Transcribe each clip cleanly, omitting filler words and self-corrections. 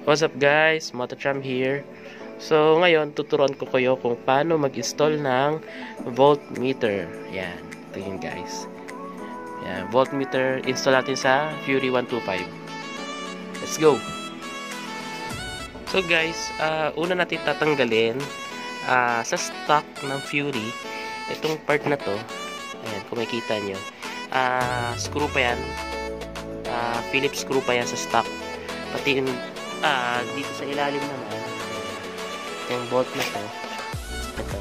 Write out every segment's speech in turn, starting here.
What's up guys? Motocham here. So ngayon tuturuan ko kayo kung paano mag-install ng voltmeter. Yan, ito yun guys. Yan, voltmeter install natin sa Fury 125. Let's go! So guys, una natin tatanggalin sa stock ng Fury itong part na to. Ayan, kung makikita nyo, screw pa yan, Phillips screw pa yan sa stock, pati yung dito sa ilalim naman yung bolt na to, ito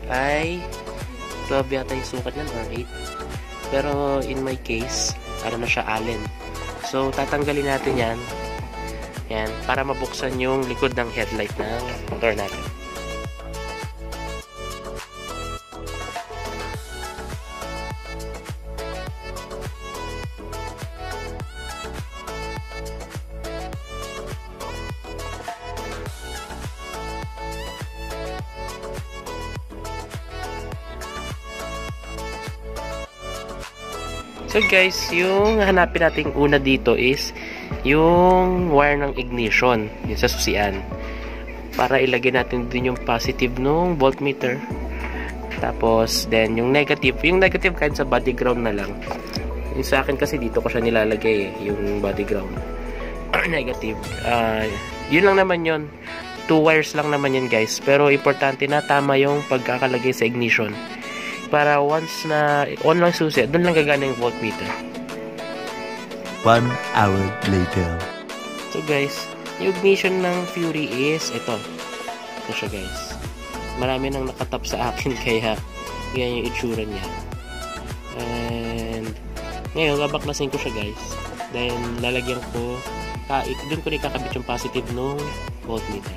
ay 12 yata yung sukat yan or 8, pero in my case ano na siya, Allen. So tatanggalin natin yan para mabuksan yung likod ng headlight ng motor natin. So guys, yung hanapin natin una dito is yung wire ng ignition, yung sa susian, para ilagay natin din yung positive nung voltmeter. Tapos then yung negative kahit sa body ground na lang. Yung sa akin kasi dito ko siya nilalagay yung body ground. Negative. Yun lang naman yun. 2 wires lang naman yun guys. Pero importante na tama yung pagkakalagay sa ignition. Para once na on lang susi, doon lang gagana yung voltmeter. 1 hour later. So guys, yung ignition ng Fury is ito. Ito siya guys. Marami nang nakatap sa akin kaya yan yung itsura niya. And ngayon, babaklasin ko siya guys. Then lalagyan ko, doon ko ikakabit yung positive nung voltmeter.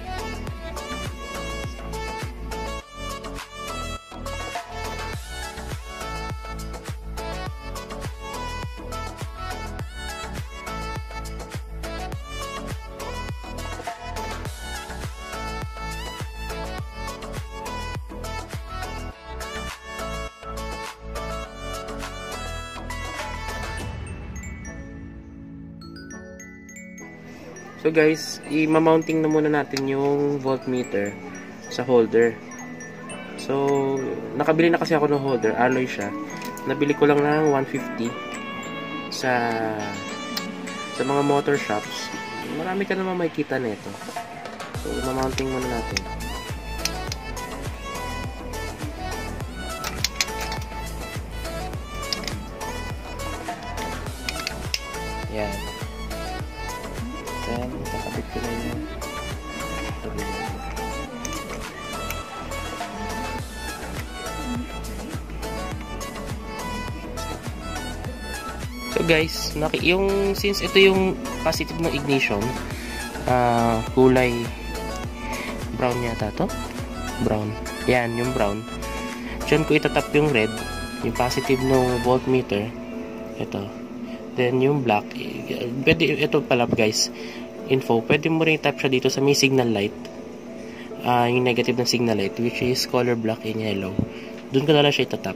So guys, i-mounting na muna natin yung voltmeter sa holder. So, nakabili na kasi ako ng holder, alloy siya. Nabili ko lang ng 150 sa mga motor shops. Marami ka naman makikita nito. So, i-mounting muna natin. Yan. Then, kakabit ko na yung so guys, since ito yung positive ng ignition, kulay brown yata to, brown, yan yung brown. Diyan ko itatap yung red, yung positive ng voltmeter, ito. Then yung black, pwede, ito pala guys, info, pwede mo rin tap siya dito sa may signal light, yung negative ng signal light, which is color black and yellow. Doon ko na lang siya itatap.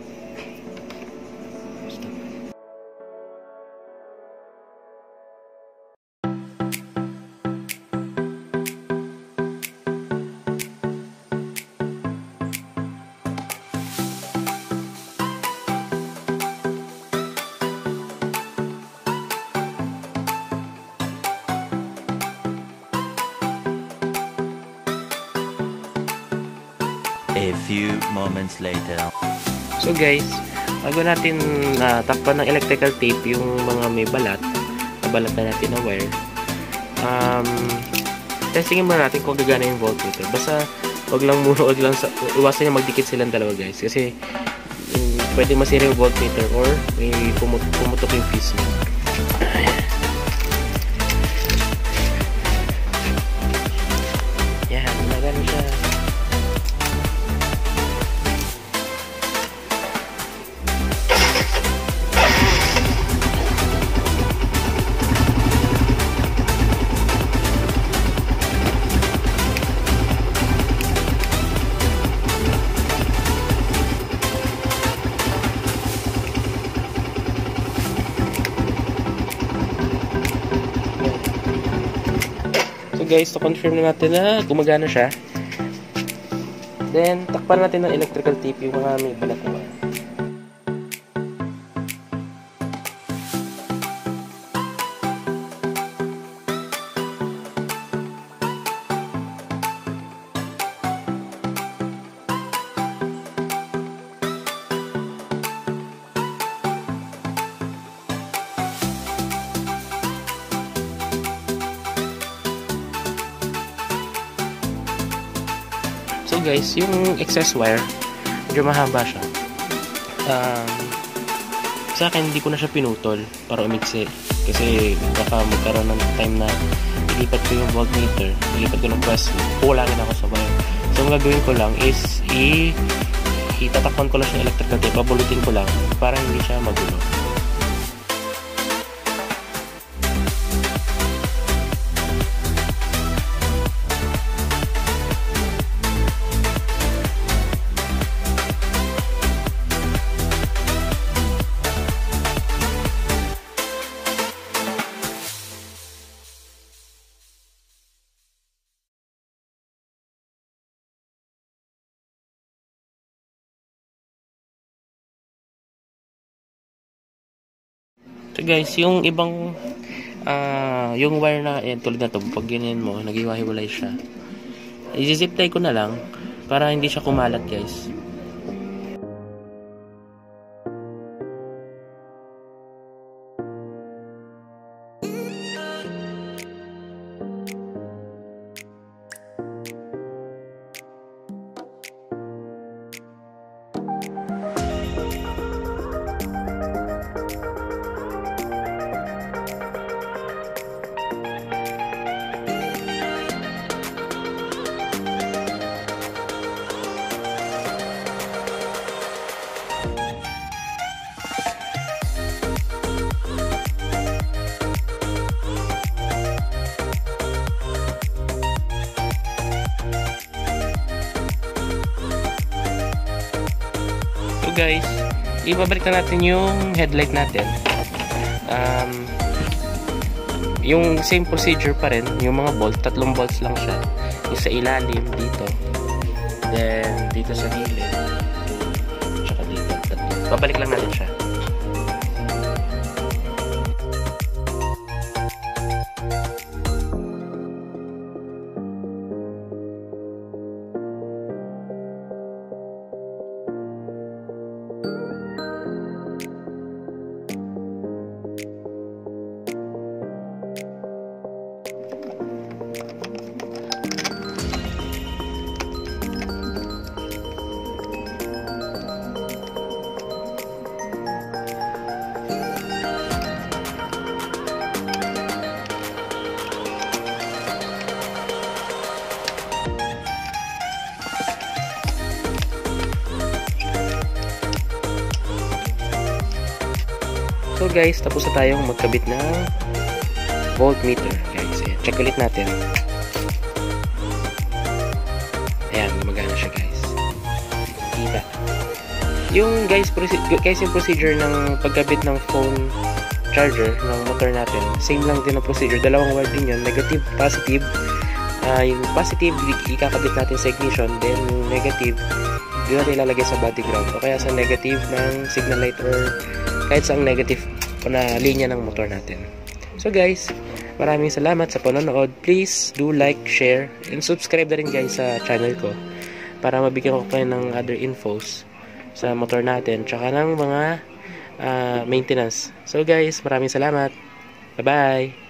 A few moments later. So guys, bago natin takpan ng electrical tape yung mga may balat, nabalat na natin na wire, testingin muna natin kung gagana yung voltmeter. Basta iwasan yung magdikit silang dalawa guys, kasi pwede masira yung voltmeter or may pumutok yung fuse mo. Yan, magana siya. So guys, to confirm na natin na gumagana siya. Then, takpan natin ng electrical tape yung mga may balat na wire. So guys, yung excess wire, medyo mahaba siya. Sa akin, hindi ko na siya pinutol para umiksi. Kasi baka magkaroon ng time na ilipat ko yung voltmeter, ilipat ko ng pwesto, kukulangin ako sa wire. So ang gagawin ko lang is itatakpan ko lang siya electrical tape, babulutin ko lang para hindi siya magulo. So guys, yung ibang yung wire na tulad na to, pag ganyan mo, naghiwa-hiwalay siya. I-zip tie ko na lang para hindi siya kumalat, guys. Guys, ibabalik na natin yung headlight natin. Yung same procedure pa rin, yung mga bolt, 3 bolts lang siya. Yung sa ilalim dito, then dito sa gilid, tsaka dito, 3. Babalik lang natin siya. So guys, tapos na tayong magkabit ng voltmeter. Guys, ayan. Check ulit natin. Ayan, gumagana siya guys. Kita. Yung guys, yung procedure ng pagkabit ng phone charger ng motor natin, same lang din ang procedure. Dalawang wire din yun, negative, positive. Yung positive, ikakabit natin sa ignition, then yung negative, di natin ilalagay sa body ground o kaya sa negative ng signal light or kahit sa negative na linya ng motor natin. So guys, maraming salamat sa panonood. Please do like, share, and subscribe na rin guys sa channel ko para mabigyan ko kayo ng other infos sa motor natin tsaka ng mga maintenance. So guys, maraming salamat. Bye bye.